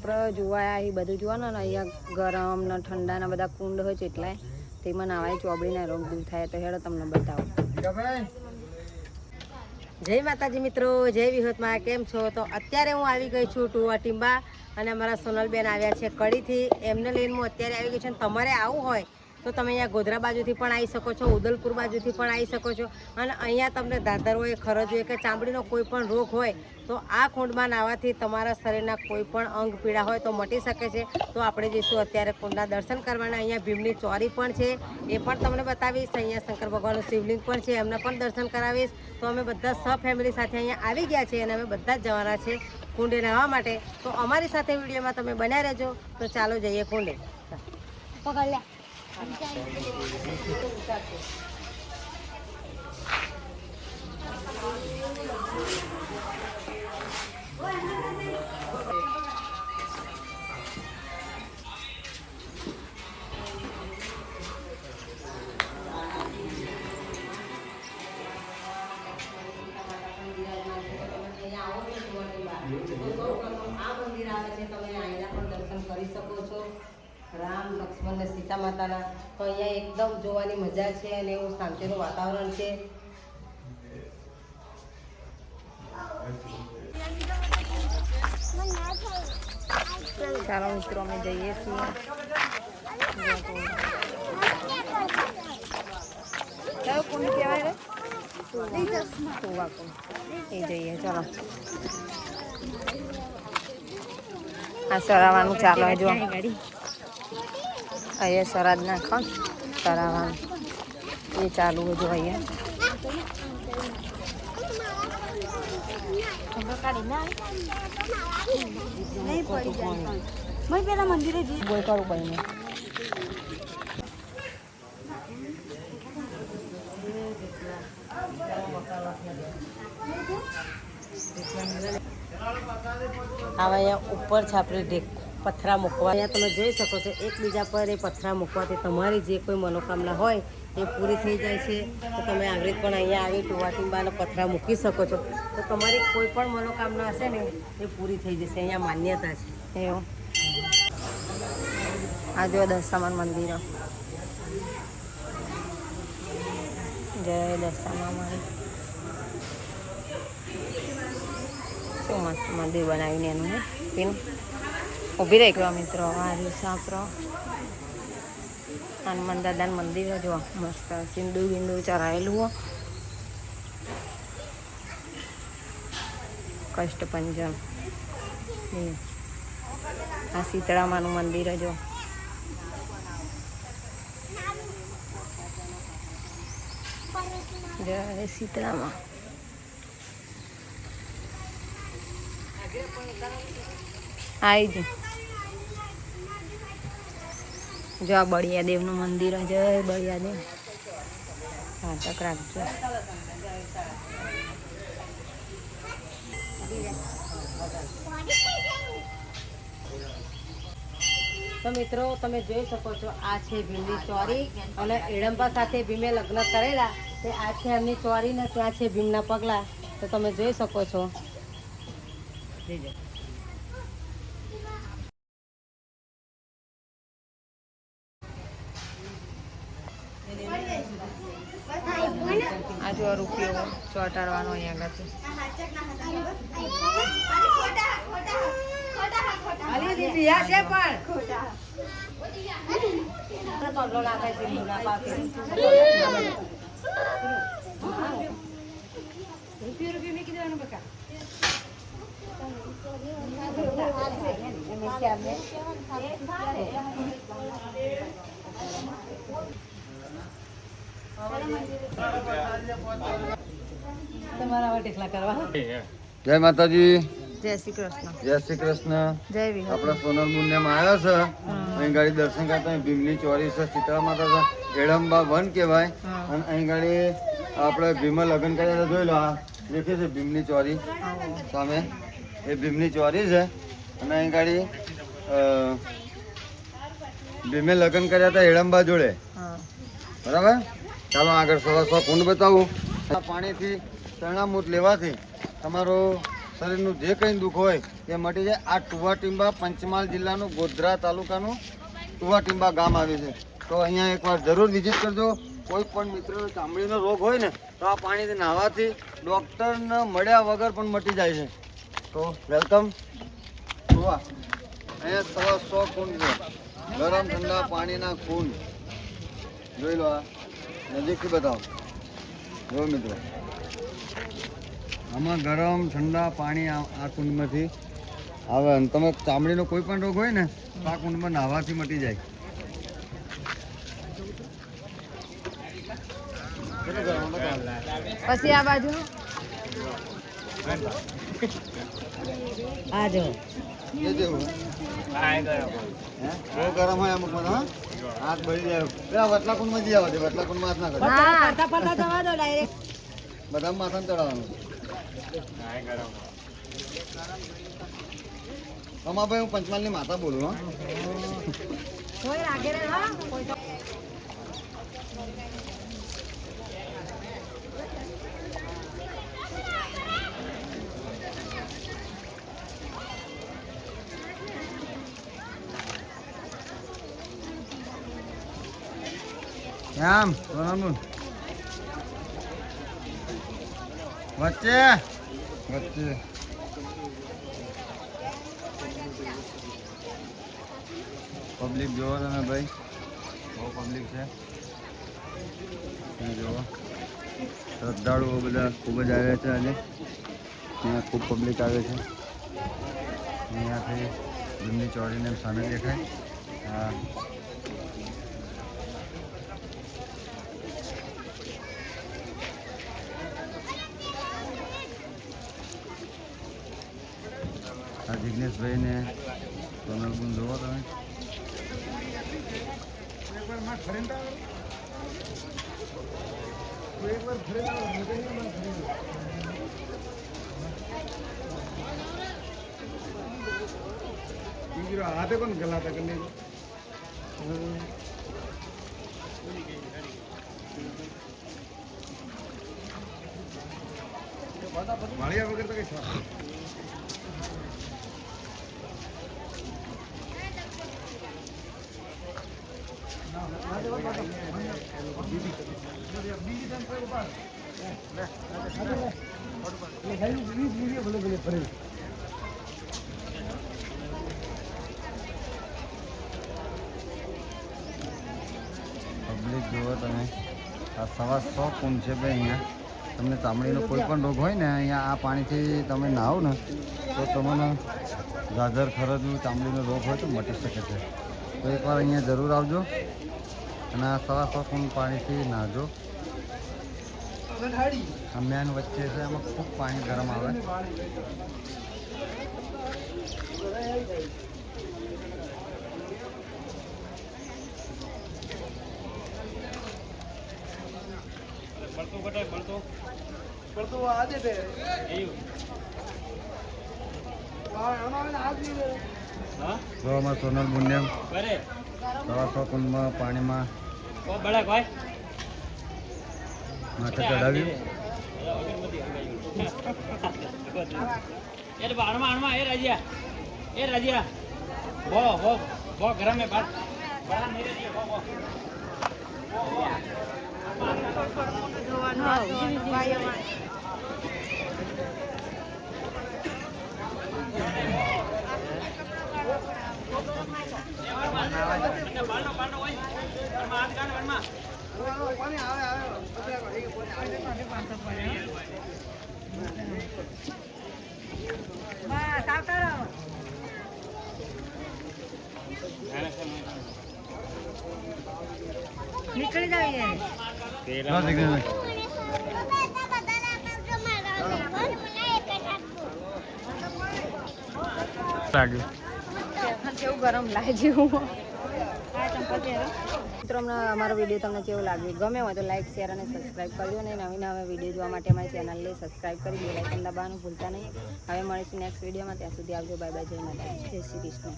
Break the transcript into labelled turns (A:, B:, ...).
A: આપણે જોવા એ બધું જોવાનું ને અહીંયા ગરમ ને ઠંડા ને બધા કુંડ હોય છે એટલે તેમાં નાવાય ચોબડીના રોગ દૂર થાય તો હેડો તમને બતાવો. જય માતાજી મિત્રો, જય વિહોતમાં. કેમ છો? તો અત્યારે હું આવી ગઈ છું ટુવા ટીંબા અને અમારા સોનલબેન આવ્યા છે કડીથી. એમને લઈને હું અત્યારે આવી ગઈ છું. તમારે આવવું હોય તો તમે અહીંયા ગોધરા બાજુથી પણ આવી શકો છો, ઉદલપુર બાજુથી પણ આવી શકો છો. અને અહીંયા તમને દાદર હોય, ખરજ હોય કે ચામડીનો કોઈ પણ રોગ હોય તો આ કુંડમાં નાહવાથી તમારા શરીરના કોઈ પણ અંગ પીડા હોય તો મટી શકે છે. તો આપણે જઈશું અત્યારે કુંડના દર્શન કરવાના. અહીંયા ભીમની ચોરી પણ છે, એ પણ તમને બતાવીશ. અહીંયા શંકર ભગવાનનું શિવલિંગ પણ છે, એમને પણ દર્શન કરાવીશ. તો અમે બધા ફેમિલી સાથે અહીંયા આવી ગયા છે અને અમે બધા જ જવાના છે કુંડે નાહવા માટે. તો અમારી સાથે વિડીયોમાં તમે બન્યા રહેજો. તો ચાલો જઈએ કુંડે. પકડ લે. રામ, લક્ષ્મણ ને સીતા માતાના. તો અહીંયા એકદમ જોવાની મજા છે અને એવું શાંતિનું વાતાવરણ છે. ચાલો મિત્રો અમે જઈએ છીએ. કયો કુંડ કહેવાય? ટુવા કુંડ એ જઈએ. ચાલો આ સરાવાનું ચાલો જો અહીંયા સરાજ નાખો સરાવાનું એ ચાલુ જો અહીંયા પેલા મંદિરે બોલ કરું ભાઈને. હવે અહીંયા ઉપર છે આપણે પથરા મૂકવા. અહીંયા તમે જોઈ શકો છો એકબીજા પર એ પથરા મૂકવાથી તમારી જે કોઈ મનોકામના હોય એ પૂરી થઈ જાય છે. તો તમે આવી રીત પણ અહીંયા આવી ટુવા ટીંબાના પથરા મૂકી શકો છો. તો તમારી કોઈ પણ મનોકામના હશે ને એ પૂરી થઈ જશે. અહીંયા માન્યતા છે એવું. આ જો દશામાન મંદિરો. જય દશામા મારી. શું મસ્ત મંદિર બનાવીને એનું પીનું ઊભી રહી ગયો મિત્રો. આ દિવસે આપણો હનુમાન દાદાનું મંદિર જો મસ્ત સિંદૂર બિંદુર ચરાયેલું હો. કષ્ટપંજમ. આ શીતળામાનું મંદિર જો. જય શીતળામાં. આવી જ જો આ બળિયા દેવનું મંદિર. જય બળિયા દેવ. હા તક રાખજો. તો મિત્રો તમે જોઈ શકો છો આ છે ભીમની ચોરી અને એડમ્બા સાથે ભીમે લગ્ન કરેલા. તે આ છે એમની ચોરી ને ત્યાં છે ભીમના પગલા. તો તમે જોઈ શકો છો. આ જો રૂપિયો ચોટાડવાનો અહીંયા આગળ
B: જય માતાજી.
A: જય શ્રી કૃષ્ણ.
B: જય શ્રી કૃષ્ણ.
A: જય વિહત.
B: આપણા સોનલ મુન્યામાં આવ્યા છે. અહીં ગાડી દર્શન કરતા ભીમની ચોરી છે. શીતળા માતા એડમ્બા વન કહેવાય. અને અહીં ગાડી આપણે ભીમા લગ્ન કર્યા જોઈ લો. આ દેખે છે ભીમની ચોરી સામે. એ ભીમની ચોરી છે. અને અહીં ગાડી ભીમે લગ્ન કર્યા હતા એડમ્બા જોડે. બરાબર. ચાલો આગળ સવા કુંડ બતાવું. પાણીથી તરણામૂત લેવાથી તમારો શરીરનું જે કંઈ દુઃખ હોય એ મટી જાય. આ ટુવા ટીંબા પંચમહાલ જિલ્લાનું ગોધરા તાલુકાનું ટુવા ટીંબા ગામ આવ્યું છે. તો અહીંયા એકવાર જરૂર વિઝિટ કરજો. કોઈ પણ મિત્રનો ચામડીનો રોગ હોય ને તો આ પાણીથી નાહવાથી ડૉક્ટરને મળ્યા વગર પણ મટી જાય છે. તો વેલકમ ટુવા. અહીંયા 100 કુંડ છે, ગરમ ઠંડા પાણીના કુંડ. જોઈ લો, આ નજીકથી બતાવો. જો મિત્રો, આમાં ગરમ ઠંડા પાણી આ કુંડમાંથી આવે. અને તમે ચામડીનો કોઈ પણ રોગ હોય ને તો આ કુંડમાં નાહવાથી મટી જાય.
A: પછી આ બાજુ આ જો
B: એ જેવું બહુ ગરમ હોય અમુક માં, હા હાથ બળી જાય. વટલા કુંડમાં જઈ આવે છે. વટલા કુંડમાં હાથ ના કરે.
A: ફરતા ફરતા જવા દો ડાયરેક્ટ.
B: બધા માથાને ચડાવવાનું. અમાભાઈ, હું પંચમહાલની માતા બોલું. હા,
A: કોઈ રાગે રે હા કોઈ તો
B: આમ બરાબર. વચ્ચે વચ્ચે પબ્લિક જોવો તમે ભાઈ, બહુ પબ્લિક છે. જોવો, શ્રદ્ધાળુઓ બધા ખૂબ જ આવ્યા છે આજે. અહીંયા ખૂબ પબ્લિક આવે છે. અહીંયાથી ભીમની ચોરીને સામે દેખાય. હા, આ જિગ્નેશભાઈને સોનલબુન જોવો તમે. हाथे कौन गला था करने मारिया वगैरह तो कैसा પબ્લિક જુઓ તમે. આ 100 કુંડ છે ભાઈ. અહીંયા તમને ચામડીનો કોઈ પણ રોગ હોય ને અહીંયા આ પાણીથી તમે નાહો ને તો તમને ગાજર ખરજવું ચામડીનો રોગ હોય તો મટી શકે છે. તો એકવાર અહીંયા જરૂર આવજો અને આ 100 કુંડ પાણીથી નાહજો. આ મેન વચ્ચે છે, એમાં ખૂબ પાણી ગરમ આવે. તો અમારા સોનલ બુન્યમ 100 કુંડમાં પાણીમાં માથે ચડાવ્યું.
A: નીકળી જાય કેવું ગરમ લાગે. મિત્રો, અમારો વિડીયો તમને કેવો લાગ્યો? ગમે હોય તો લાઈક, શેર અને સબસ્ક્રાઈબ કરજો. અને નવી નવા વિડીયો જોવા માટે અમારી ચેનલને સબસ્ક્રાઈબ કરી બેલ આઇકન દબાવવાનું ભૂલતા નહીં. હવે મળીશું નેક્સ્ટ વિડીયોમાં. ત્યાં સુધી આવજો. Bye bye. જય માતા, જય શ્રી કૃષ્ણ.